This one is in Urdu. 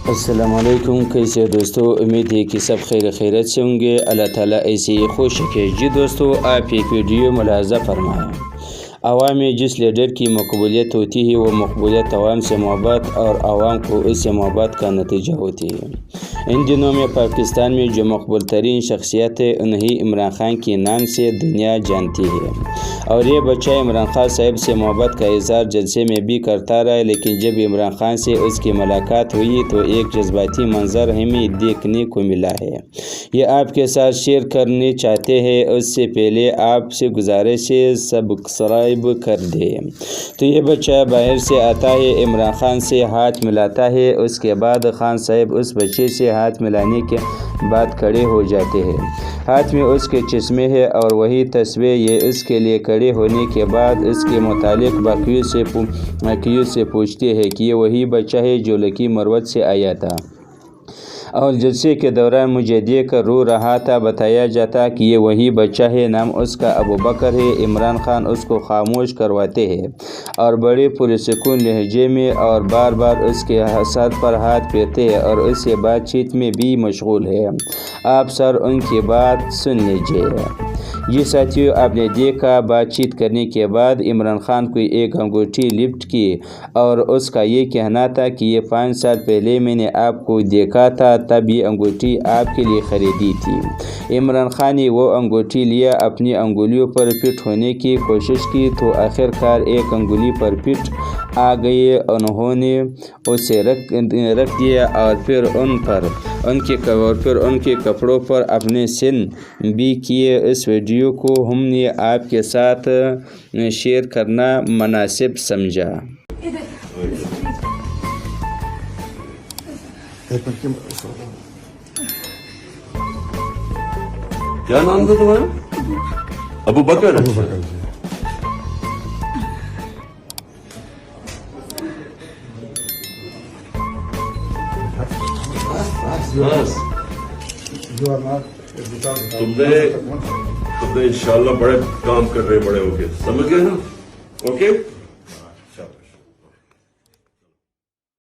السلام علیکم، کیسے دوستو؟ امید ہے کہ سب خیر خیرت سے ہوں گے۔ اللہ تعالیٰ ایسے ہی خوش رکھے۔ جی دوستو، آپ ایک ویڈیو ملاحظہ فرمائیں۔ عوام میں جس لیڈر کی مقبولیت ہوتی ہے وہ مقبولیت عوام سے محبت اور عوام کو اس سے محبت کا نتیجہ ہوتی ہے۔ ان دنوں میں پاکستان میں جو مقبول ترین شخصیت ہے انہیں عمران خان کے نام سے دنیا جانتی ہے، اور یہ بچہ عمران خان صاحب سے محبت کا اظہار جلسے میں بھی کرتا رہا، لیکن جب عمران خان سے اس کی ملاقات ہوئی تو ایک جذباتی منظر ہمیں دیکھنے کو ملا ہے۔ یہ آپ کے ساتھ شیئر کرنے چاہتے ہیں۔ اس سے پہلے آپ سے گزارش ہے سبسکرائب کر دیں۔ تو یہ بچہ باہر سے آتا ہے، عمران خان سے ہاتھ ملاتا ہے، اس کے بعد خان صاحب اس بچے سے ہاتھ ملانے کے بعد کھڑے ہو جاتے ہیں۔ ہاتھ میں اس کے چشمے ہیں اور وہی تصویر۔ یہ اس کے لیے کھڑے ہونے کے بعد اس کے متعلق باقیوں سے پوچھتے ہیں کہ یہ وہی بچہ ہے جو لکی مروت سے آیا تھا اور جلسے کے دوران مجھے دیکھ کر رو رہا تھا۔ بتایا جاتا کہ یہ وہی بچہ ہے، نام اس کا ابوبکر ہے۔ عمران خان اس کو خاموش کرواتے ہیں اور بڑے پرسکون لہجے میں اور بار بار اس کے سر پر ہاتھ پھیرتے ہیں اور اس سے بات چیت میں بھی مشغول ہے۔ آپ سر ان کی بات سن لیجیے۔ جی ساتھیو، آپ نے دیکھا بات چیت کرنے کے بعد عمران خان کو ایک انگوٹھی لفٹ کی اور اس کا یہ کہنا تھا کہ یہ 5 سال پہلے میں نے آپ کو دیکھا تھا، تب یہ انگوٹھی آپ کے لیے خریدی تھی۔ عمران خان نے وہ انگوٹھی لیا، اپنی انگلیوں پر فٹ ہونے کی کوشش کی تو آخر کار ایک انگلی پر فٹ آ گئی۔ انہوں نے اسے رکھ دیا اور پھر ان کے کپڑوں پر اپنے سن بھی کیے۔ اس ویڈیو کو ہم نے آپ کے ساتھ شیئر کرنا مناسب سمجھا۔ کیا نام تھا تمہارا؟ ابوبکر۔ تم نے انشاءاللہ بڑے کام کر رہے، بڑے ہو کے، سمجھ گئے نا؟ اوکے۔